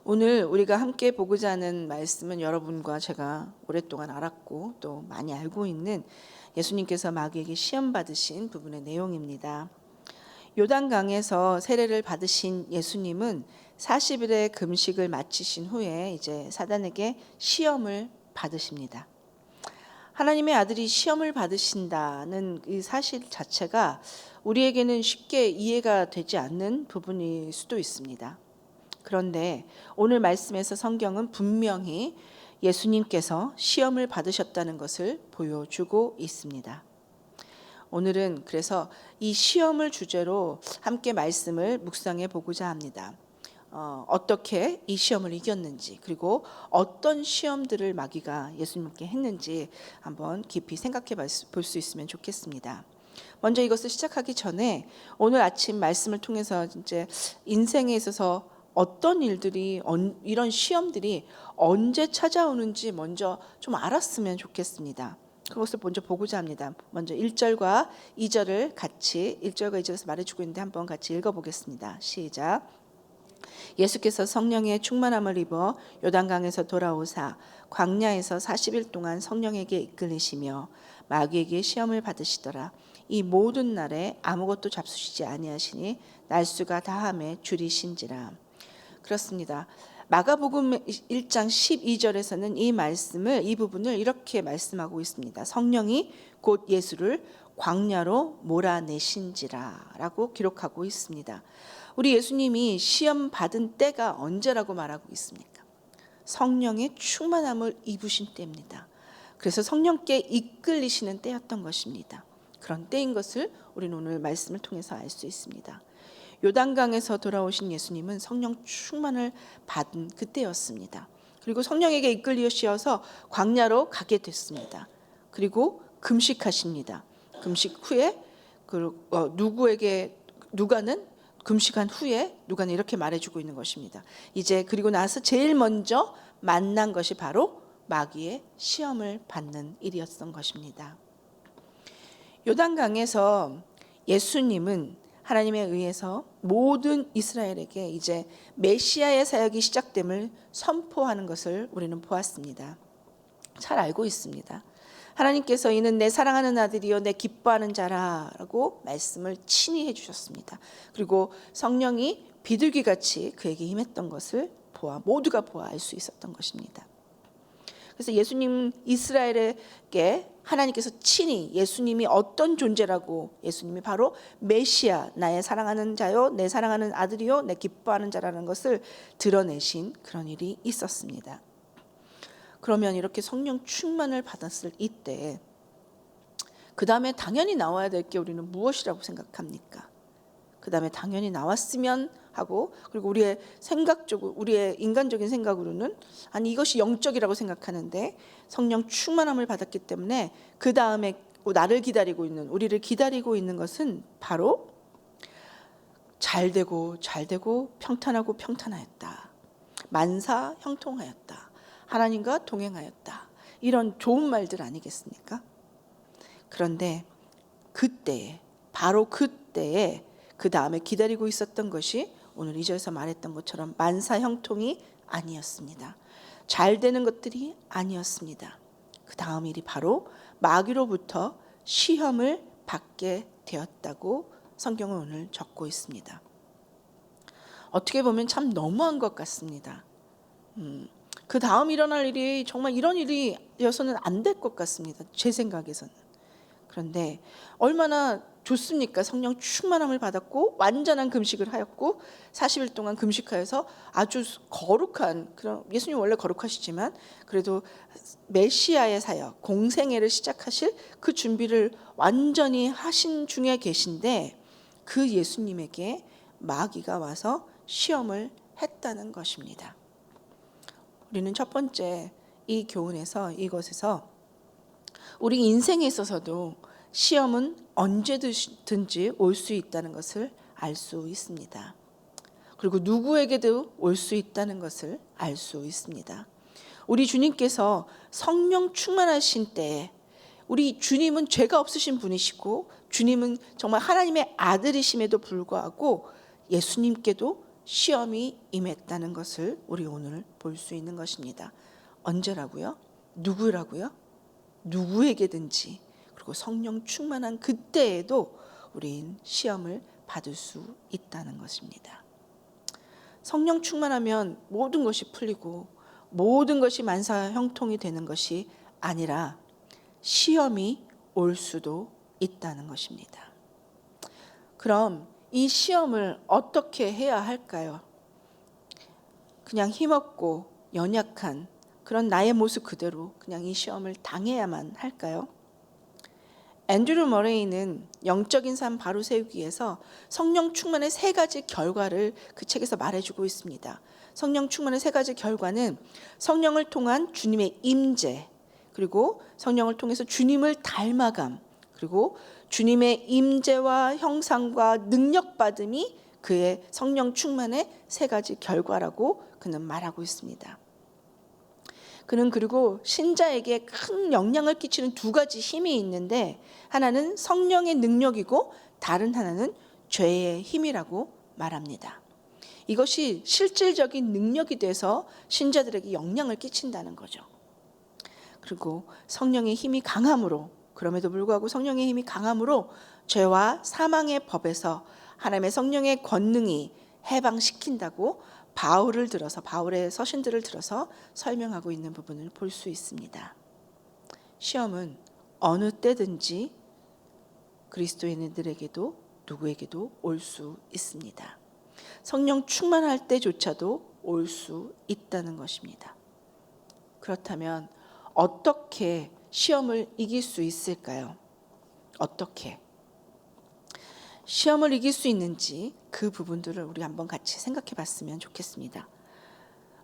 오늘 우리가 함께 보고자 하는 말씀은 여러분과 제가 오랫동안 알았고 또 많이 알고 있는 예수님께서 마귀에게 시험 받으신 부분의 내용입니다. 요단강에서 세례를 받으신 예수님은 40일의 금식을 마치신 후에 이제 사단에게 시험을 받으십니다. 하나님의 아들이 시험을 받으신다는 이 사실 자체가 우리에게는 쉽게 이해가 되지 않는 부분일 수도 있습니다. 그런데 오늘 말씀에서 성경은 분명히 예수님께서 시험을 받으셨다는 것을 보여주고 있습니다. 오늘은 그래서 이 시험을 주제로 함께 말씀을 묵상해 보고자 합니다. 어떻게 이 시험을 이겼는지, 그리고 어떤 시험들을 마귀가 예수님께 했는지 한번 깊이 생각해 볼 수 있으면 좋겠습니다. 먼저 이것을 시작하기 전에 오늘 아침 말씀을 통해서 이제 인생에 있어서 어떤 일들이, 이런 시험들이 언제 찾아오는지 먼저 좀 알았으면 좋겠습니다. 그것을 먼저 보고자 합니다. 먼저 1절과 2절을 같이 1절과 2절에서 말해주고 있는데 한번 같이 읽어보겠습니다. 시작. 예수께서 성령의 충만함을 입어 요단강에서 돌아오사 광야에서 40일 동안 성령에게 이끌리시며 마귀에게 시험을 받으시더라. 이 모든 날에 아무것도 잡수시지 아니하시니 날수가 다함에 줄이신지라. 그렇습니다. 마가복음 1장 12절에서는 이 부분을 이렇게 말씀하고 있습니다. 성령이 곧 예수를 광야로 몰아내신지라 라고 기록하고 있습니다. 우리 예수님이 시험 받은 때가 언제라고 말하고 있습니까? 성령의 충만함을 입으신 때입니다. 그래서 성령께 이끌리시는 때였던 것입니다. 그런 때인 것을 우리는 오늘 말씀을 통해서 알 수 있습니다. 요단강에서 돌아오신 예수님은 성령 충만을 받은 그때였습니다. 그리고 성령에게 이끌리셔서 광야로 가게 됐습니다. 그리고 금식하십니다. 금식 후에 누가는 금식한 후에 누가는 이렇게 말해주고 있는 것입니다. 이제 그리고 나서 제일 먼저 만난 것이 바로 마귀의 시험을 받는 일이었던 것입니다. 요단강에서 예수님은 하나님에 의해서 모든 이스라엘에게 이제 메시아의 사역이 시작됨을 선포하는 것을 우리는 보았습니다. 잘 알고 있습니다. 하나님께서 이는 내 사랑하는 아들이요 내 기뻐하는 자라라고 말씀을 친히 해주셨습니다. 그리고 성령이 비둘기같이 그에게 임했던 것을 모두가 보아 알 수 있었던 것입니다. 그래서 예수님 이스라엘에게 하나님께서 친히 예수님이 어떤 존재라고, 예수님이 바로 메시아, 나의 사랑하는 자요 내 사랑하는 아들이요 내 기뻐하는 자라는 것을 드러내신 그런 일이 있었습니다. 그러면 이렇게 성령 충만을 받았을 이때 그 다음에 당연히 나와야 될 게 우리는 무엇이라고 생각합니까? 그 다음에 당연히 나왔으면 하고, 그리고 우리의 생각적으로, 우리의 인간적인 생각으로는 아니 이것이 영적이라고 생각하는데, 성령 충만함을 받았기 때문에 그 다음에 우리를 기다리고 있는 것은 바로 잘되고 평탄하고 평탄하였다, 만사 형통하였다, 하나님과 동행하였다, 이런 좋은 말들 아니겠습니까? 그런데 바로 그때에 그 다음에 기다리고 있었던 것이 오늘 2절에서 말했던 것처럼 만사 형통이 아니었습니다. 잘 되는 것들이 아니었습니다. 그 다음 일이 바로 마귀로부터 시험을 받게 되었다고 성경은 오늘 적고 있습니다. 어떻게 보면 참 너무한 것 같습니다. 그 다음 일어날 일이 정말 이런 일이어서는 안 될 것 같습니다. 제 생각에서는. 그런데 얼마나 좋습니까? 성령 충만함을 받았고 완전한 금식을 하였고 40일 동안 금식하여서 아주 거룩한, 그런, 예수님 원래 거룩하시지만 그래도 메시아의 사역, 공생애를 시작하실 그 준비를 완전히 하신 중에 계신데, 그 예수님에게 마귀가 와서 시험을 했다는 것입니다. 우리는 첫 번째 이 교훈에서, 이것에서 우리 인생에 있어서도 시험은 언제든지 올 수 있다는 것을 알 수 있습니다. 그리고 누구에게도 올 수 있다는 것을 알 수 있습니다. 우리 주님께서 성령 충만하신 때에, 우리 주님은 죄가 없으신 분이시고 주님은 정말 하나님의 아들이심에도 불구하고 예수님께도 시험이 임했다는 것을 우리 오늘 볼 수 있는 것입니다. 언제라고요? 누구라고요? 누구에게든지, 그리고 성령 충만한 그때에도 우린 시험을 받을 수 있다는 것입니다. 성령 충만하면 모든 것이 풀리고 모든 것이 만사형통이 되는 것이 아니라 시험이 올 수도 있다는 것입니다. 그럼 이 시험을 어떻게 해야 할까요? 그냥 힘없고 연약한 그런 나의 모습 그대로 그냥 이 시험을 당해야만 할까요? 앤드류 머레이는 영적인 삶 바로 세우기에서 성령 충만의 세 가지 결과를 그 책에서 말해주고 있습니다. 성령 충만의 세 가지 결과는 성령을 통한 주님의 임재, 그리고 성령을 통해서 주님을 닮아감, 그리고 주님의 임재와 형상과 능력받음이 그의 성령 충만의 세 가지 결과라고 그는 말하고 있습니다. 그는 그리고 신자에게 큰 영향을 끼치는 두 가지 힘이 있는데, 하나는 성령의 능력이고 다른 하나는 죄의 힘이라고 말합니다. 이것이 실질적인 능력이 돼서 신자들에게 영향을 끼친다는 거죠. 그리고 성령의 힘이 강함으로, 그럼에도 불구하고 성령의 힘이 강함으로 죄와 사망의 법에서 하나님의 성령의 권능이 해방시킨다고 바울의 서신들을 들어서 설명하고 있는 부분을 볼 수 있습니다. 시험은 어느 때든지 그리스도인들에게도 누구에게도 올 수 있습니다. 성령 충만할 때조차도 올 수 있다는 것입니다. 그렇다면 어떻게 시험을 이길 수 있을까요? 어떻게 시험을 이길 수 있는지 그 부분들을 우리 한번 같이 생각해 봤으면 좋겠습니다.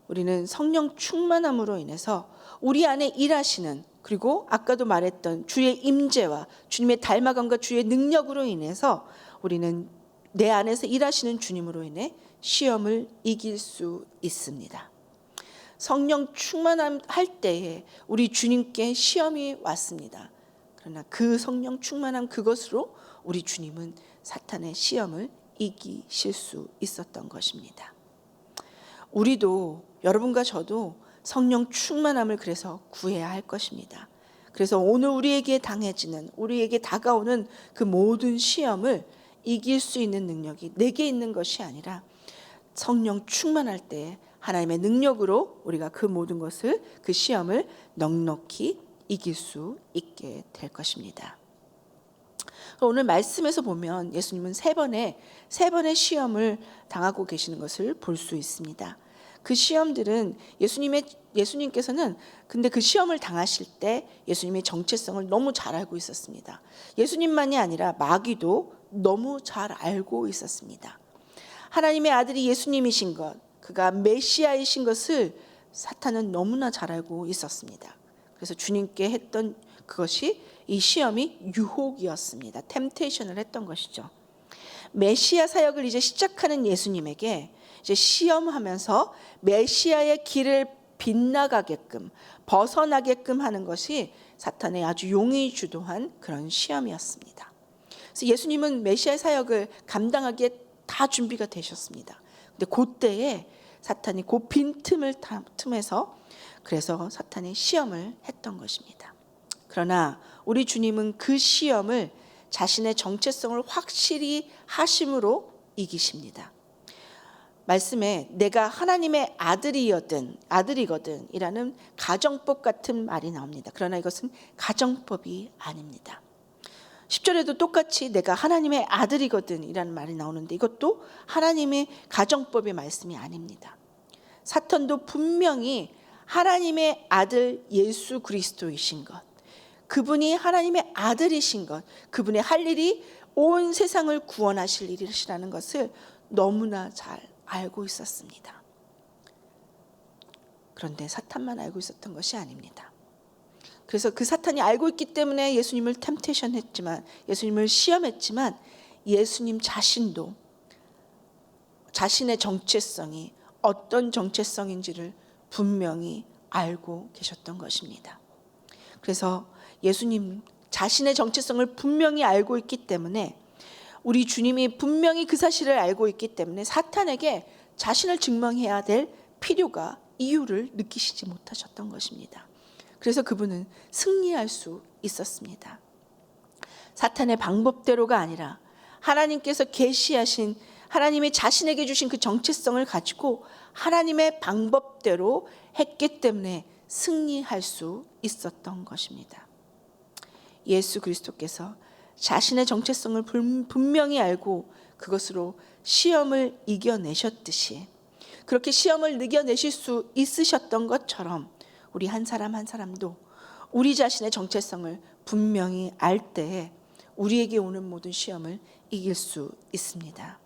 우리는 성령 충만함으로 인해서 우리 안에 일하시는, 그리고 아까도 말했던 주의 임재와 주님의 닮아감과 주의 능력으로 인해서 우리는 내 안에서 일하시는 주님으로 인해 시험을 이길 수 있습니다. 성령 충만함 할 때에 우리 주님께 시험이 왔습니다. 그러나 그 성령 충만함 그것으로 우리 주님은 사탄의 시험을 이기실 수 있었던 것입니다. 우리도, 여러분과 저도 성령 충만함을 그래서 구해야 할 것입니다. 그래서 오늘 우리에게 당해지는, 우리에게 다가오는 그 모든 시험을 이길 수 있는 능력이 내게 있는 것이 아니라 성령 충만할 때 하나님의 능력으로 우리가 그 모든 것을, 그 시험을 넉넉히 이길 수 있게 될 것입니다. 오늘 말씀에서 보면 예수님은 세 번의 시험을 당하고 계시는 것을 볼 수 있습니다. 그 시험들은 예수님께서는 근데 그 시험을 당하실 때 예수님의 정체성을 너무 잘 알고 있었습니다. 예수님만이 아니라 마귀도 너무 잘 알고 있었습니다. 하나님의 아들이 예수님이신 것, 그가 메시아이신 것을 사탄은 너무나 잘 알고 있었습니다. 그래서 주님께 했던 그것이, 이 시험이 유혹이었습니다. 템테이션을 했던 것이죠. 메시아 사역을 이제 시작하는 예수님에게 이제 시험하면서 메시아의 길을 빗나가게끔, 벗어나게끔 하는 것이 사탄의 아주 용의 주도한 그런 시험이었습니다. 그래서 예수님은 메시아 사역을 감당하기에 다 준비가 되셨습니다. 근데 그때에 사탄이 그 빈틈을 틈에서 그래서 사탄의 시험을 했던 것입니다. 그러나 우리 주님은 그 시험을 자신의 정체성을 확실히 하심으로 이기십니다. 말씀에 내가 하나님의 아들이거든 이라는 가정법 같은 말이 나옵니다. 그러나 이것은 가정법이 아닙니다. 10절에도 똑같이 내가 하나님의 아들이거든 이라는 말이 나오는데 이것도 하나님의 가정법의 말씀이 아닙니다. 사탄도 분명히 하나님의 아들 예수 그리스도이신 것, 그분이 하나님의 아들이신 것, 그분의 할 일이 온 세상을 구원하실 일이시라는 것을 너무나 잘 알고 있었습니다. 그런데 사탄만 알고 있었던 것이 아닙니다. 그래서 그 사탄이 알고 있기 때문에 예수님을 템테이션 했지만, 예수님을 시험했지만 예수님 자신도 자신의 정체성이 어떤 정체성인지를 분명히 알고 계셨던 것입니다. 그래서 예수님 자신의 정체성을 분명히 알고 있기 때문에, 우리 주님이 분명히 그 사실을 알고 있기 때문에 사탄에게 자신을 증명해야 될 필요가 이유를 느끼시지 못하셨던 것입니다. 그래서 그분은 승리할 수 있었습니다. 사탄의 방법대로가 아니라 하나님께서 계시하신 하나님이 자신에게 주신 그 정체성을 가지고 하나님의 방법대로 했기 때문에 승리할 수 있었던 것입니다. 예수 그리스도께서 자신의 정체성을 분명히 알고 그것으로 시험을 이겨내셨듯이, 그렇게 시험을 이겨내실 수 있으셨던 것처럼 우리 한 사람 한 사람도 우리 자신의 정체성을 분명히 알 때에 우리에게 오는 모든 시험을 이길 수 있습니다.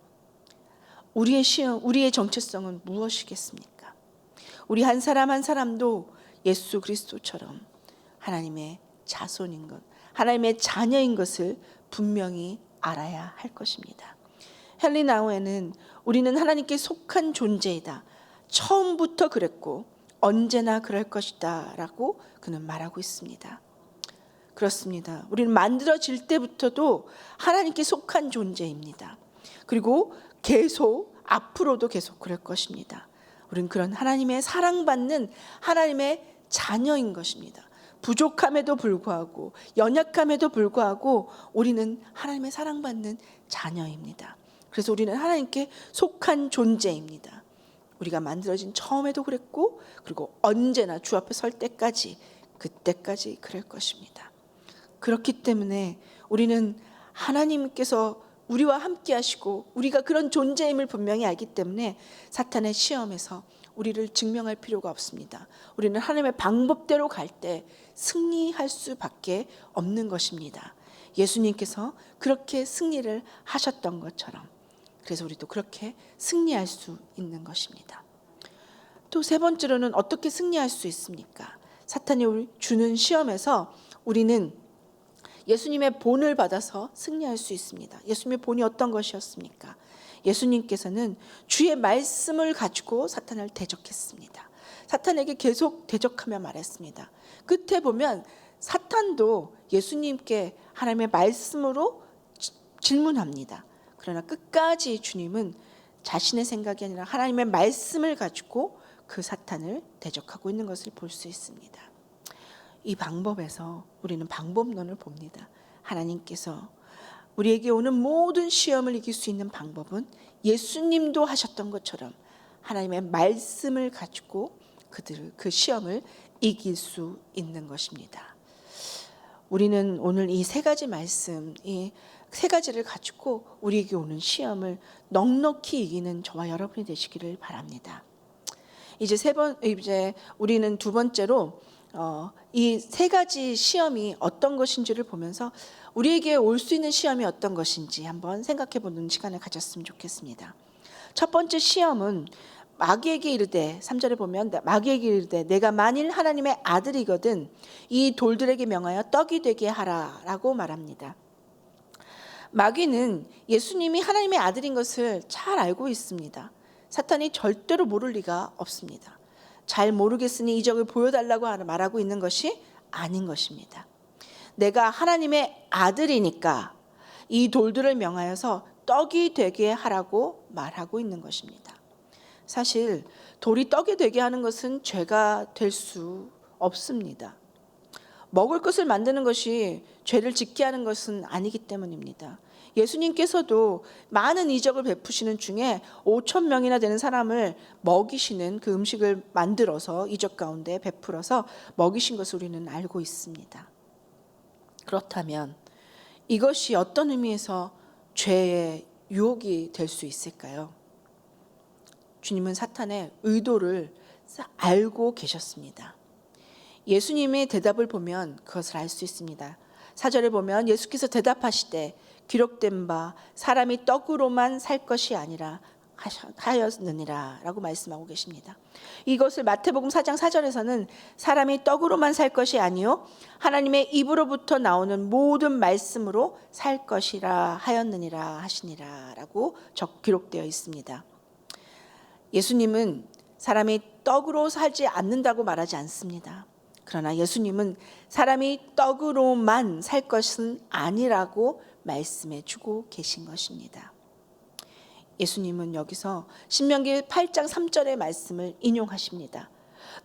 우리의 정체성은 무엇이겠습니까? 우리 한 사람 한 사람도 예수 그리스도처럼 하나님의 자손인 것, 하나님의 자녀인 것을 분명히 알아야 할 것입니다. 헨리 나우에는 우리는 하나님께 속한 존재이다, 처음부터 그랬고 언제나 그럴 것이다 라고 그는 말하고 있습니다. 그렇습니다. 우리는 만들어질 때부터도 하나님께 속한 존재입니다. 그리고 계속 앞으로도 계속 그럴 것입니다. 우리는 그런 하나님의 사랑받는 하나님의 자녀인 것입니다. 부족함에도 불구하고 연약함에도 불구하고 우리는 하나님의 사랑받는 자녀입니다. 그래서 우리는 하나님께 속한 존재입니다. 우리가 만들어진 처음에도 그랬고 그리고 언제나 주 앞에 설 때까지, 그때까지 그럴 것입니다. 그렇기 때문에 우리는 하나님께서 우리와 함께 하시고 우리가 그런 존재임을 분명히 알기 때문에 사탄의 시험에서 우리를 증명할 필요가 없습니다. 우리는 하나님의 방법대로 갈 때 승리할 수밖에 없는 것입니다. 예수님께서 그렇게 승리를 하셨던 것처럼, 그래서 우리도 그렇게 승리할 수 있는 것입니다. 또 세 번째로는 어떻게 승리할 수 있습니까? 사탄이 주는 시험에서 우리는 예수님의 본을 받아서 승리할 수 있습니다. 예수님의 본이 어떤 것이었습니까? 예수님께서는 주의 말씀을 가지고 사탄을 대적했습니다. 사탄에게 계속 대적하며 말했습니다. 끝에 보면 사탄도 예수님께 하나님의 말씀으로 질문합니다. 그러나 끝까지 주님은 자신의 생각이 아니라 하나님의 말씀을 가지고 그 사탄을 대적하고 있는 것을 볼 수 있습니다. 이 방법에서 우리는 방법론을 봅니다. 하나님께서 우리에게 오는 모든 시험을 이길 수 있는 방법은 예수님도 하셨던 것처럼 하나님의 말씀을 가지고 그 시험을 이길 수 있는 것입니다. 우리는 오늘 이 세 가지 말씀, 이 세 가지를 가지고 우리에게 오는 시험을 넉넉히 이기는 저와 여러분이 되시기를 바랍니다. 이제 우리는 두 번째로 이 세 가지 시험이 어떤 것인지를 보면서 우리에게 올 수 있는 시험이 어떤 것인지 한번 생각해 보는 시간을 가졌으면 좋겠습니다. 첫 번째 시험은 마귀에게 이르되, 3절에 보면 마귀에게 이르되 내가 만일 하나님의 아들이거든 이 돌들에게 명하여 떡이 되게 하라 라고 말합니다. 마귀는 예수님이 하나님의 아들인 것을 잘 알고 있습니다. 사탄이 절대로 모를 리가 없습니다. 잘 모르겠으니 이적을 보여달라고 말하고 있는 것이 아닌 것입니다. 내가 하나님의 아들이니까 이 돌들을 명하여서 떡이 되게 하라고 말하고 있는 것입니다. 사실 돌이 떡이 되게 하는 것은 죄가 될 수 없습니다. 먹을 것을 만드는 것이 죄를 짓게 하는 것은 아니기 때문입니다. 예수님께서도 많은 이적을 베푸시는 중에 5,000명이나 되는 사람을 먹이시는 그 음식을 만들어서 이적 가운데 베풀어서 먹이신 것을 우리는 알고 있습니다. 그렇다면 이것이 어떤 의미에서 죄의 유혹이 될 수 있을까요? 주님은 사탄의 의도를 알고 계셨습니다. 예수님의 대답을 보면 그것을 알 수 있습니다. 4절에 보면 예수께서 대답하시되 기록된 바 사람이 떡으로만 살 것이 아니라 하였느니라 라고 말씀하고 계십니다. 이것을 마태복음 4장 4절에서는 사람이 떡으로만 살 것이 아니요 하나님의 입으로부터 나오는 모든 말씀으로 살 것이라 하였느니라 하시니라 라고 기록되어 있습니다. 예수님은 사람이 떡으로 살지 않는다고 말하지 않습니다. 그러나 예수님은 사람이 떡으로만 살 것은 아니라고 말씀해 주고 계신 것입니다. 예수님은 여기서 신명기 8장 3절의 말씀을 인용하십니다.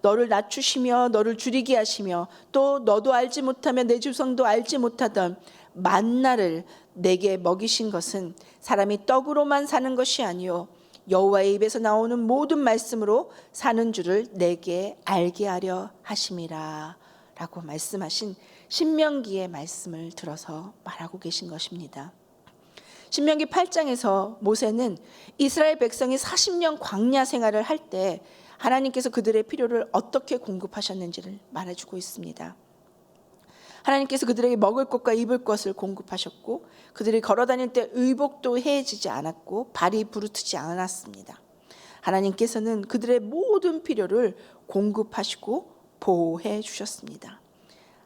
너를 낮추시며 너를 줄이게 하시며 또 너도 알지 못하며 내 조상도 알지 못하던 만나를 내게 먹이신 것은 사람이 떡으로만 사는 것이 아니요 여호와의 입에서 나오는 모든 말씀으로 사는 줄을 내게 알게 하려 하심이라 라고 말씀하신 신명기의 말씀을 들어서 말하고 계신 것입니다. 신명기 8장에서 모세는 이스라엘 백성이 40년 광야 생활을 할 때 하나님께서 그들의 필요를 어떻게 공급하셨는지를 말해주고 있습니다. 하나님께서 그들에게 먹을 것과 입을 것을 공급하셨고 그들이 걸어다닐 때 의복도 해지지 않았고 발이 부르트지 않았습니다. 하나님께서는 그들의 모든 필요를 공급하시고 보호해 주셨습니다.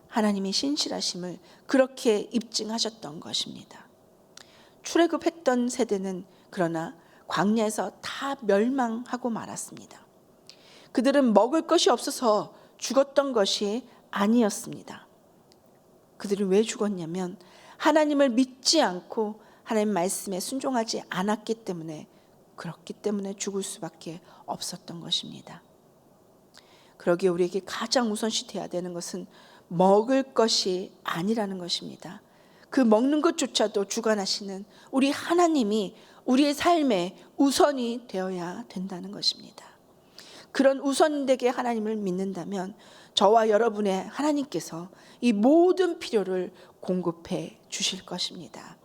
하나님의 신실하심을 그렇게 입증하셨던 것입니다. 출애굽했던 세대는 그러나 광야에서 다 멸망하고 말았습니다. 그들은 먹을 것이 없어서 죽었던 것이 아니었습니다. 그들은 왜 죽었냐면 하나님을 믿지 않고 하나님 말씀에 순종하지 않았기 때문에 그렇기 때문에 죽을 수밖에 없었던 것입니다. 그러기에 우리에게 가장 우선시 돼야 되는 것은 먹을 것이 아니라는 것입니다. 그 먹는 것조차도 주관하시는 우리 하나님이 우리의 삶에 우선이 되어야 된다는 것입니다. 그런 우선되게 하나님을 믿는다면 저와 여러분의 하나님께서 이 모든 필요를 공급해 주실 것입니다.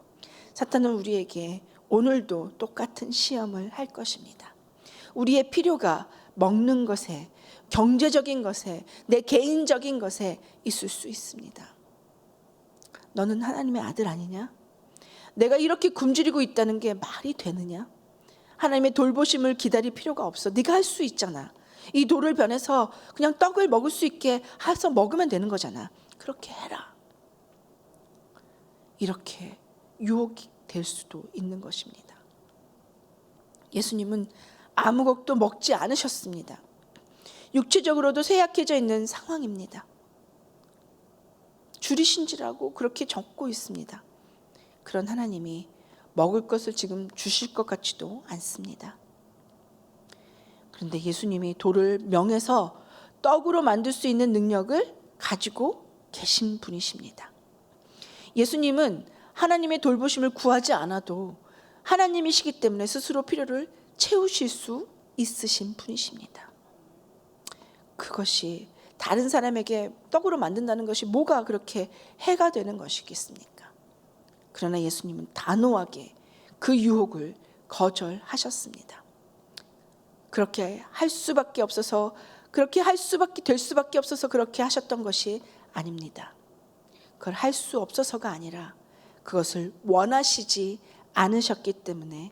사탄은 우리에게 오늘도 똑같은 시험을 할 것입니다. 우리의 필요가 먹는 것에, 경제적인 것에, 내 개인적인 것에 있을 수 있습니다. 너는 하나님의 아들 아니냐? 내가 이렇게 굶주리고 있다는 게 말이 되느냐? 하나님의 돌보심을 기다릴 필요가 없어. 네가 할 수 있잖아. 이 돌을 변해서 그냥 떡을 먹을 수 있게 해서 먹으면 되는 거잖아. 그렇게 해라. 이렇게 유혹이 될 수도 있는 것입니다. 예수님은 아무것도 먹지 않으셨습니다. 육체적으로도 쇠약해져 있는 상황입니다. 줄이신지라고 그렇게 적고 있습니다. 그런 하나님이 먹을 것을 지금 주실 것 같지도 않습니다. 그런데 예수님이 돌을 명해서 떡으로 만들 수 있는 능력을 가지고 계신 분이십니다. 예수님은 하나님의 돌보심을 구하지 않아도 하나님이시기 때문에 스스로 필요를 채우실 수 있으신 분이십니다. 그것이 다른 사람에게 떡으로 만든다는 것이 뭐가 그렇게 해가 되는 것이겠습니까? 그러나 예수님은 단호하게 그 유혹을 거절하셨습니다. 그렇게 할 수밖에 없어서, 그렇게 될 수밖에 없어서 그렇게 하셨던 것이 아닙니다. 그걸 할 수 없어서가 아니라 그것을 원하시지 않으셨기 때문에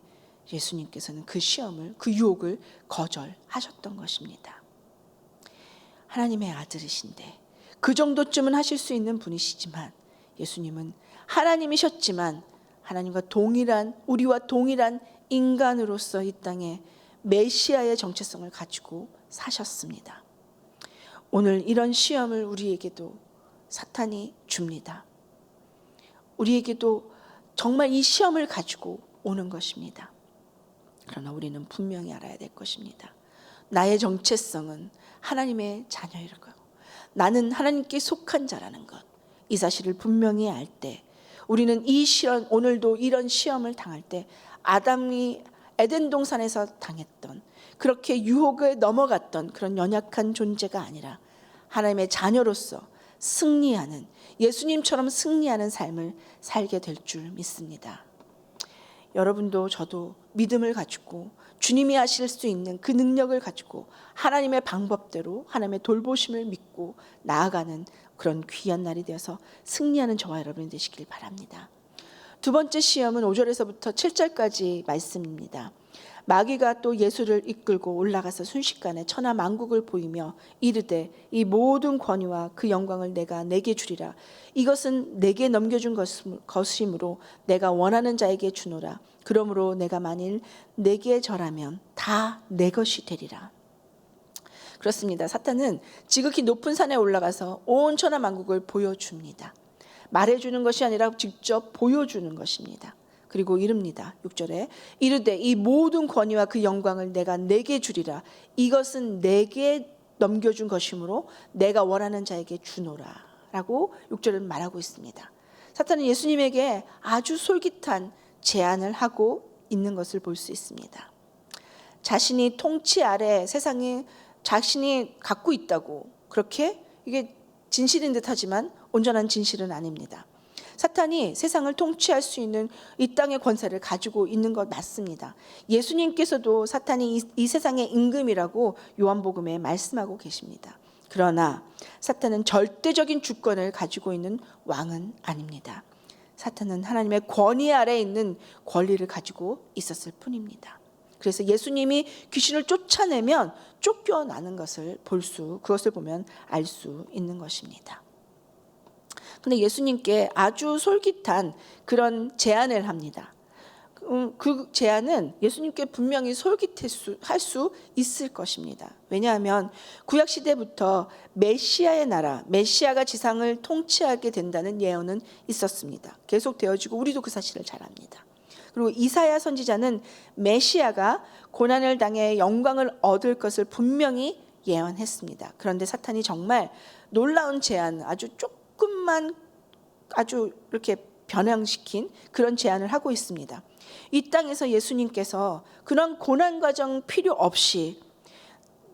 예수님께서는 그 시험을, 그 유혹을 거절하셨던 것입니다. 하나님의 아들이신데 그 정도쯤은 하실 수 있는 분이시지만 예수님은 하나님이셨지만 하나님과 동일한, 우리와 동일한 인간으로서 이 땅에 메시아의 정체성을 가지고 사셨습니다. 오늘 이런 시험을 우리에게도 사탄이 줍니다. 우리에게도 정말 이 시험을 가지고 오는 것입니다. 그러나 우리는 분명히 알아야 될 것입니다. 나의 정체성은 하나님의 자녀일 거고 나는 하나님께 속한 자라는 것, 이 사실을 분명히 알 때 우리는 이 시험, 오늘도 이런 시험을 당할 때 아담이 에덴 동산에서 당했던, 그렇게 유혹을 넘어갔던 그런 연약한 존재가 아니라 하나님의 자녀로서 승리하는, 예수님처럼 승리하는 삶을 살게 될 줄 믿습니다. 여러분도 저도 믿음을 가지고 주님이 하실 수 있는 그 능력을 가지고 하나님의 방법대로 하나님의 돌보심을 믿고 나아가는 그런 귀한 날이 되어서 승리하는 저와 여러분이 되시길 바랍니다. 두 번째 시험은 5절에서부터 7절까지 말씀입니다. 마귀가 또 예수를 이끌고 올라가서 순식간에 천하 만국을 보이며 이르되 이 모든 권위와 그 영광을 내가 내게 주리라. 이것은 내게 넘겨준 것이므로 내가 원하는 자에게 주노라. 그러므로 내가 만일 내게 절하면 다 내 것이 되리라. 그렇습니다. 사탄은 지극히 높은 산에 올라가서 온 천하 만국을 보여줍니다. 말해주는 것이 아니라 직접 보여주는 것입니다. 그리고 이릅니다. 6절에 이르되 이 모든 권위와 그 영광을 내가 내게 주리라. 이것은 내게 넘겨준 것이므로 내가 원하는 자에게 주노라 라고 6절은 말하고 있습니다. 사탄은 예수님에게 아주 솔깃한 제안을 하고 있는 것을 볼 수 있습니다. 자신이 통치 아래 세상에 자신이 갖고 있다고, 그렇게 이게 진실인 듯 하지만 온전한 진실은 아닙니다. 사탄이 세상을 통치할 수 있는 이 땅의 권세를 가지고 있는 것 맞습니다. 예수님께서도 사탄이 이 세상의 임금이라고 요한복음에 말씀하고 계십니다. 그러나 사탄은 절대적인 주권을 가지고 있는 왕은 아닙니다. 사탄은 하나님의 권위 아래에 있는 권리를 가지고 있었을 뿐입니다. 그래서 예수님이 귀신을 쫓아내면 쫓겨나는 것을 그것을 보면 알 수 있는 것입니다. 근데 예수님께 아주 솔깃한 그런 제안을 합니다. 그 제안은 예수님께 분명히 솔깃할 수 있을 것입니다. 왜냐하면 구약 시대부터 메시아의 나라, 메시아가 지상을 통치하게 된다는 예언은 있었습니다. 계속 되어지고 우리도 그 사실을 잘 압니다. 그리고 이사야 선지자는 메시아가 고난을 당해 영광을 얻을 것을 분명히 예언했습니다. 그런데 사탄이 정말 놀라운 제안, 아주 조금만 아주 이렇게 변형시킨 그런 제안을 하고 있습니다. 이 땅에서 예수님께서 그런 고난 과정 필요 없이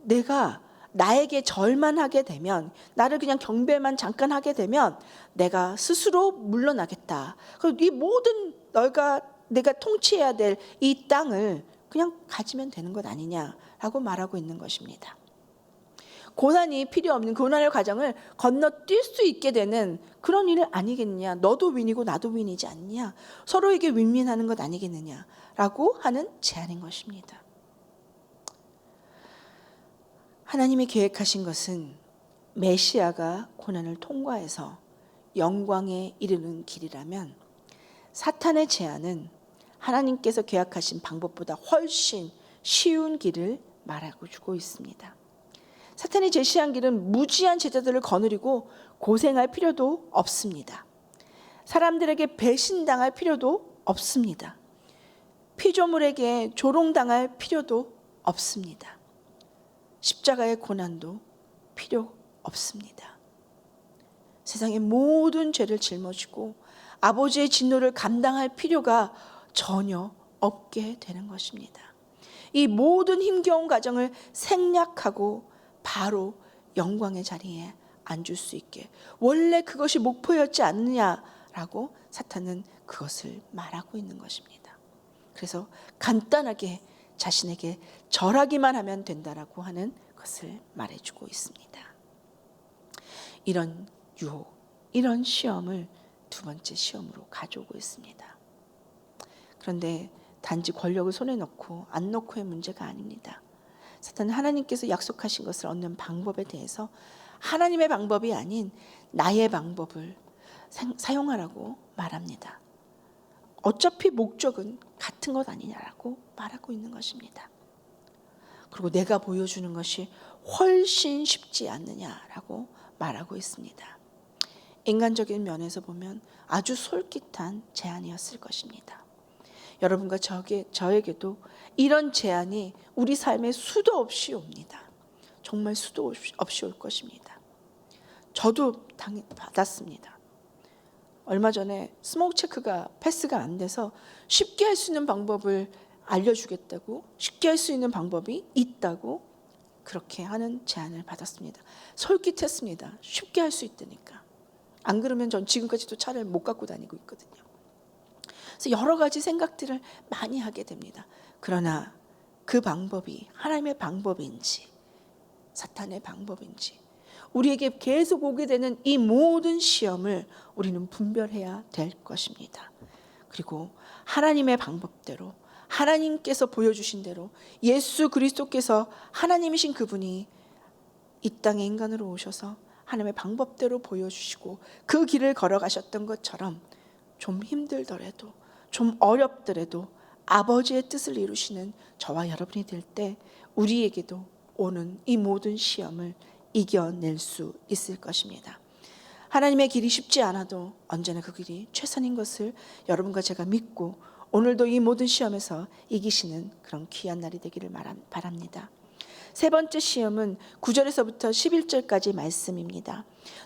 내가 나에게 절만 하게 되면, 나를 그냥 경배만 잠깐 하게 되면 내가 스스로 물러나겠다. 이 모든 내가 통치해야 될 이 땅을 그냥 가지면 되는 것 아니냐라고 말하고 있는 것입니다. 고난이 필요 없는 고난의 과정을 건너뛸 수 있게 되는 그런 일 아니겠느냐. 너도 윈이고 나도 윈이지 않느냐. 서로에게 윈윈하는 것 아니겠느냐라고 하는 제안인 것입니다. 하나님이 계획하신 것은 메시아가 고난을 통과해서 영광에 이르는 길이라면, 사탄의 제안은 하나님께서 계획하신 방법보다 훨씬 쉬운 길을 말하고 주고 있습니다. 사탄이 제시한 길은 무지한 제자들을 거느리고 고생할 필요도 없습니다. 사람들에게 배신당할 필요도 없습니다. 피조물에게 조롱당할 필요도 없습니다. 십자가의 고난도 필요 없습니다. 세상의 모든 죄를 짊어지고 아버지의 진노를 감당할 필요가 전혀 없게 되는 것입니다. 이 모든 힘겨운 과정을 생략하고 바로 영광의 자리에 앉을 수 있게, 원래 그것이 목표였지 않느냐라고 사탄은 그것을 말하고 있는 것입니다. 그래서 간단하게 자신에게 절하기만 하면 된다라고 하는 것을 말해주고 있습니다. 이런 유혹, 이런 시험을 두 번째 시험으로 가져오고 있습니다. 그런데 단지 권력을 손에 넣고 안 넣고의 문제가 아닙니다. 사탄은 하나님께서 약속하신 것을 얻는 방법에 대해서 하나님의 방법이 아닌 나의 방법을 사용하라고 말합니다. 어차피 목적은 같은 것 아니냐라고 말하고 있는 것입니다. 그리고 내가 보여주는 것이 훨씬 쉽지 않느냐라고 말하고 있습니다. 인간적인 면에서 보면 아주 솔깃한 제안이었을 것입니다. 여러분과 저에게도 이런 제안이 우리 삶에 수도 없이 옵니다. 정말 수도 없이 올 것입니다. 저도 받았습니다. 얼마 전에 스모크 체크가 패스가 안 돼서 쉽게 할 수 있는 방법을 알려주겠다고, 쉽게 할 수 있는 방법이 있다고 그렇게 하는 제안을 받았습니다. 솔깃했습니다. 쉽게 할 수 있다니까. 안 그러면 전 지금까지도 차를 못 갖고 다니고 있거든요. 그래서 여러 가지 생각들을 많이 하게 됩니다. 그러나 그 방법이 하나님의 방법인지 사탄의 방법인지, 우리에게 계속 오게 되는 이 모든 시험을 우리는 분별해야 될 것입니다. 그리고 하나님의 방법대로, 하나님께서 보여주신 대로, 예수 그리스도께서 하나님이신 그분이 이 땅에 인간으로 오셔서 하나님의 방법대로 보여주시고 그 길을 걸어가셨던 것처럼 좀 힘들더라도, 좀 어렵더라도 아버지의 뜻을 이루시는 저와 여러분이 될 때 우리에게도 오는 이 모든 시험을 이겨낼 수 있을 것입니다. 하나님의 길이 쉽지 않아도 언제나 그 길이 최선인 것을 여러분과 제가 믿고 오늘도 이 모든 시험에서 이기시는 그런 귀한 날이 되기를 바랍니다. 세 번째 시험은 9절에서부터 11절까지 말씀입니다.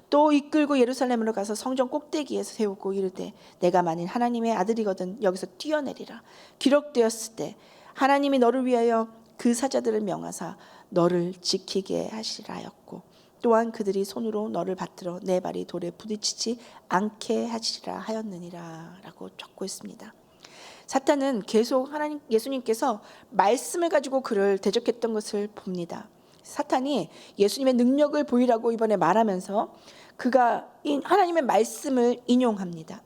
또 이끌고 예루살렘으로 가서 성전 꼭대기에 세우고 이르되 내가 만일 하나님의 아들이거든 여기서 뛰어내리라. 기록되었을 때 하나님이 너를 위하여 그 사자들을 명하사 너를 지키게 하시라 하였고 또한 그들이 손으로 너를 받들어 내 발이 돌에 부딪히지 않게 하시리라 하였느니라 라고 적고 있습니다. 사탄은 계속 예수님께서 말씀을 가지고 그를 대적했던 것을 봅니다. 사탄이 예수님의 능력을 보이라고 이번에 말하면서 그가 하나님의 말씀을 인용합니다.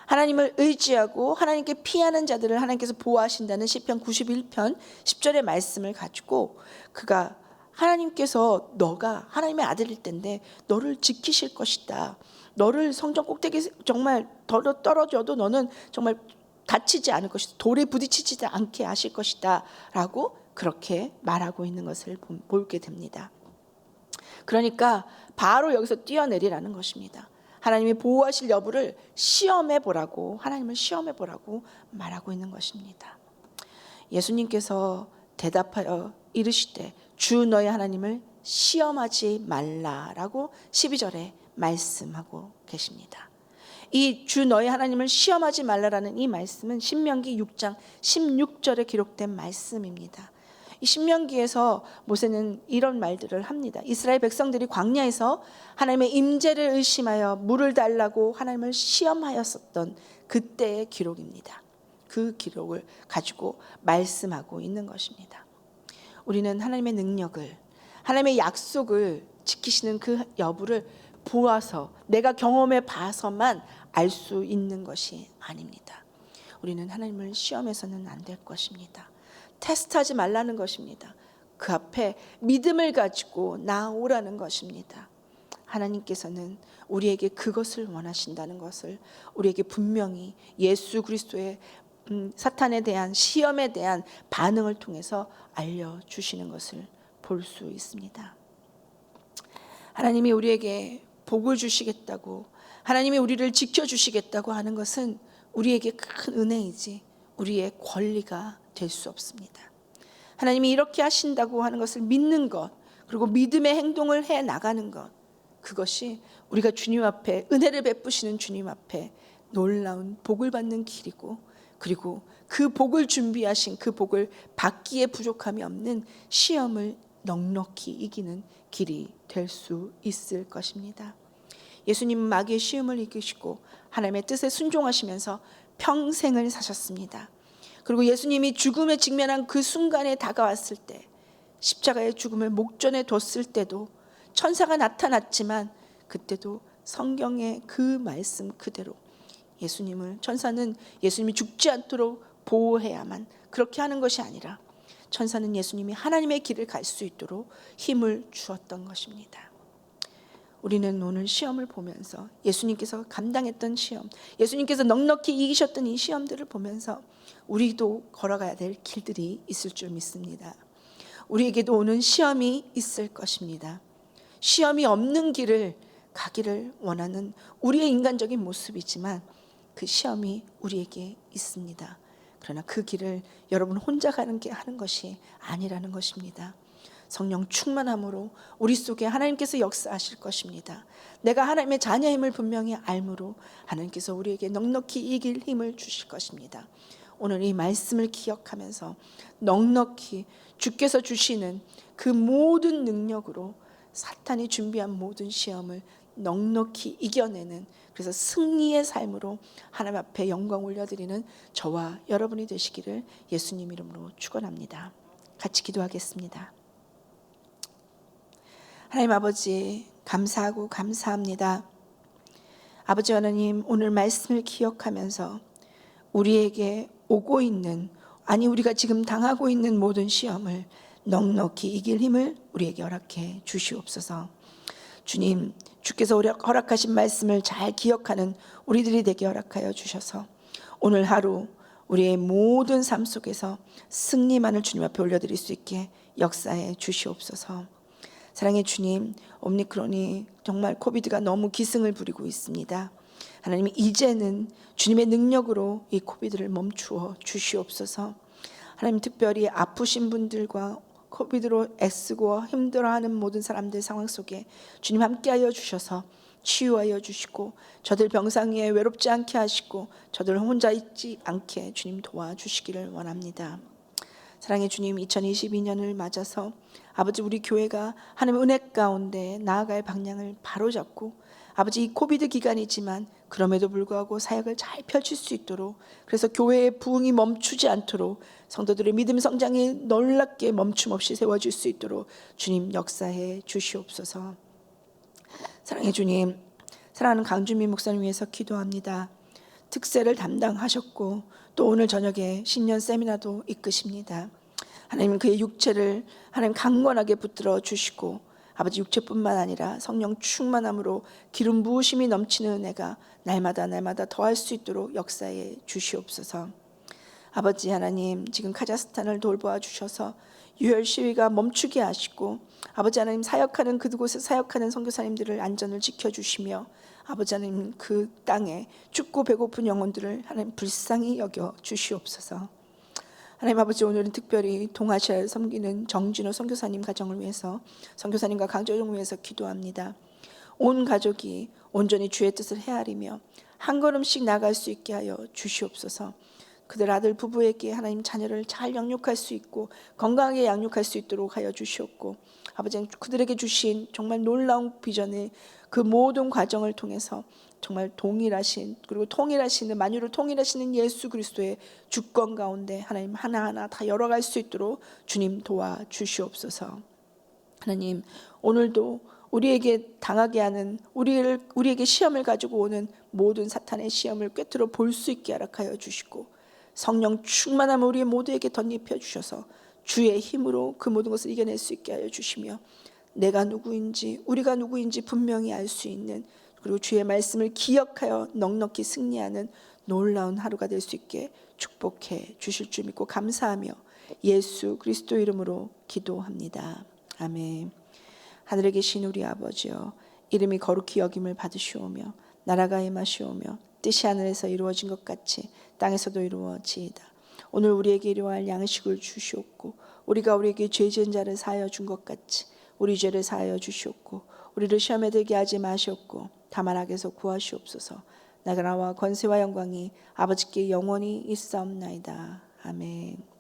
하나님을 의지하고 하나님께 피하는 자들을 하나님께서 보호하신다는 시편 91편 10절의 말씀을 가지고 그가 하나님께서 너가 하나님의 아들일 텐데 너를 지키실 것이다. 너를 성전 꼭대기 정말 떨어져도 너는 정말 다치지 않을 것이다. 돌에 부딪히지 않게 하실 것이다 라고 그렇게 말하고 있는 것을 보게 됩니다. 그러니까 바로 여기서 뛰어내리라는 것입니다. 하나님이 보호하실 여부를 시험해 보라고, 하나님을 시험해 보라고 말하고 있는 것입니다. 예수님께서 대답하여 이르시되 주 너의 하나님을 시험하지 말라라고 12절에 말씀하고 계십니다. 이 주 너의 하나님을 시험하지 말라라는 이 말씀은 신명기 6장 16절에 기록된 말씀입니다. 이 신명기에서 모세는 이런 말들을 합니다. 이스라엘 백성들이 광야에서 하나님의 임재를 의심하여 물을 달라고 하나님을 시험하였었던 그때의 기록입니다. 그 기록을 가지고 말씀하고 있는 것입니다. 우리는 하나님의 능력을, 하나님의 약속을 지키시는 그 여부를 보아서 내가 경험해 봐서만 알 수 있는 것이 아닙니다. 우리는 하나님을 시험해서는 안 될 것입니다. 테스트하지 말라는 것입니다. 그 앞에 믿음을 가지고 나오라는 것입니다. 하나님께서는 우리에게 그것을 원하신다는 것을 우리에게 분명히 예수 그리스도의 사탄에 대한 시험에 대한 반응을 통해서 알려주시는 것을 볼 수 있습니다. 하나님이 우리에게 복을 주시겠다고, 하나님이 우리를 지켜주시겠다고 하는 것은 우리에게 큰 은혜이지 우리의 권리가 될 수 없습니다. 하나님이 이렇게 하신다고 하는 것을 믿는 것, 그리고 믿음의 행동을 해 나가는 것, 그것이 우리가 주님 앞에 은혜를 베푸시는 주님 앞에 놀라운 복을 받는 길이고, 그리고 그 복을 준비하신 그 복을 받기에 부족함이 없는 시험을 넉넉히 이기는 길이 될 수 있을 것입니다. 예수님은 마귀의 시험을 이기시고 하나님의 뜻에 순종하시면서 평생을 사셨습니다. 그리고 예수님이 죽음에 직면한 그 순간에 다가왔을 때, 십자가의 죽음을 목전에 뒀을 때도 천사가 나타났지만 그때도 성경의 그 말씀 그대로 천사는 예수님이 죽지 않도록 보호해야만 그렇게 하는 것이 아니라 천사는 예수님이 하나님의 길을 갈 수 있도록 힘을 주었던 것입니다. 우리는 오늘 시험을 보면서 예수님께서 감당했던 시험, 예수님께서 넉넉히 이기셨던 이 시험들을 보면서 우리도 걸어가야 될 길들이 있을 줄 믿습니다. 우리에게도 오는 시험이 있을 것입니다. 시험이 없는 길을 가기를 원하는 우리의 인간적인 모습이지만 그 시험이 우리에게 있습니다. 그러나 그 길을 여러분 혼자 하는 것이 아니라는 것입니다. 성령 충만함으로 우리 속에 하나님께서 역사하실 것입니다. 내가 하나님의 자녀임을 분명히 알므로 하나님께서 우리에게 넉넉히 이길 힘을 주실 것입니다. 오늘 이 말씀을 기억하면서 넉넉히 주께서 주시는 그 모든 능력으로 사탄이 준비한 모든 시험을 넉넉히 이겨내는, 그래서 승리의 삶으로 하나님 앞에 영광 올려드리는 저와 여러분이 되시기를 예수님 이름으로 축원합니다. 같이 기도하겠습니다. 하나님 아버지, 감사하고 감사합니다. 아버지 하나님, 오늘 말씀을 기억하면서 우리에게 오고 있는, 우리가 지금 당하고 있는 모든 시험을 넉넉히 이길 힘을 우리에게 허락해 주시옵소서. 주님, 주께서 허락하신 말씀을 잘 기억하는 우리들이 되게 허락하여 주셔서 오늘 하루 우리의 모든 삶 속에서 승리만을 주님 앞에 올려드릴 수 있게 역사해 주시옵소서. 사랑의 주님, 오미크론이 정말 코비드가 너무 기승을 부리고 있습니다. 하나님 이제는 주님의 능력으로 이 코비드를 멈추어 주시옵소서. 하나님 특별히 아프신 분들과 코비드로 애쓰고 힘들어하는 모든 사람들 상황 속에 주님 함께하여 주셔서 치유하여 주시고 저들 병상 위에 외롭지 않게 하시고 저들 혼자 있지 않게 주님 도와주시기를 원합니다. 사랑의 주님, 2022년을 맞아서 아버지 우리 교회가 하나님의 은혜 가운데 나아갈 방향을 바로잡고 아버지 이 코비드 기간이지만 그럼에도 불구하고 사역을 잘 펼칠 수 있도록, 그래서 교회의 부흥이 멈추지 않도록 성도들의 믿음 성장이 놀랍게 멈춤 없이 세워질 수 있도록 주님 역사해 주시옵소서. 사랑의 주님, 사랑하는 강준민 목사님 위해서 기도합니다. 특세를 담당하셨고 또 오늘 저녁에 신년 세미나도 이끄십니다. 하나님 그의 육체를 하나님 강건하게 붙들어 주시고 아버지 육체뿐만 아니라 성령 충만함으로 기름 부으심이 넘치는 은혜가 날마다 더할 수 있도록 역사해 주시옵소서. 아버지 하나님, 지금 카자흐스탄을 돌보아 주셔서 유혈 시위가 멈추게 하시고 아버지 하나님 사역하는 그곳에 사역하는 선교사님들을 안전을 지켜주시며 아버지 하나님 그 땅에 춥고 배고픈 영혼들을 하나님 불쌍히 여겨 주시옵소서. 하나님 아버지, 오늘은 특별히 동아시아를 섬기는 정진호 선교사님 가정을 위해서 선교사님과 강조정을 위해서 기도합니다. 온 가족이 온전히 주의 뜻을 헤아리며 한 걸음씩 나갈 수 있게 하여 주시옵소서. 그들 아들 부부에게 하나님 자녀를 잘 양육할 수 있고 건강하게 양육할 수 있도록 하여 주시옵고 아버지 그들에게 주신 정말 놀라운 비전의 그 모든 과정을 통해서 정말 동일하신 그리고 통일하시는 만유를 통일하시는 예수 그리스도의 주권 가운데 하나님 하나하나 다 열어갈 수 있도록 주님 도와주시옵소서. 하나님 오늘도 우리에게 당하게 하는 우리에게 시험을 가지고 오는 모든 사탄의 시험을 꿰뚫어 볼 수 있게 허락하여 주시고 성령 충만함을 우리 모두에게 덧입혀 주셔서 주의 힘으로 그 모든 것을 이겨낼 수 있게 하여 주시며 내가 누구인지 우리가 누구인지 분명히 알 수 있는, 그리고 주의 말씀을 기억하여 넉넉히 승리하는 놀라운 하루가 될 수 있게 축복해 주실 줄 믿고 감사하며 예수 그리스도 이름으로 기도합니다. 아멘. 하늘에 계신 우리 아버지여, 이름이 거룩히 여김을 받으시오며 나라가 임하시오며 뜻이 하늘에서 이루어진 것 같이 땅에서도 이루어지이다. 오늘 우리에게 일용할 양식을 주시옵고 우리가 우리에게 죄 지은 자를 사하여 준 것 같이 우리 죄를 사하여 주시옵고 우리를 시험에 들게 하지 마시옵고 다만 악에서 구하시옵소서. 나라와 권세와 영광이 아버지께 영원히 있사옵나이다. 아멘.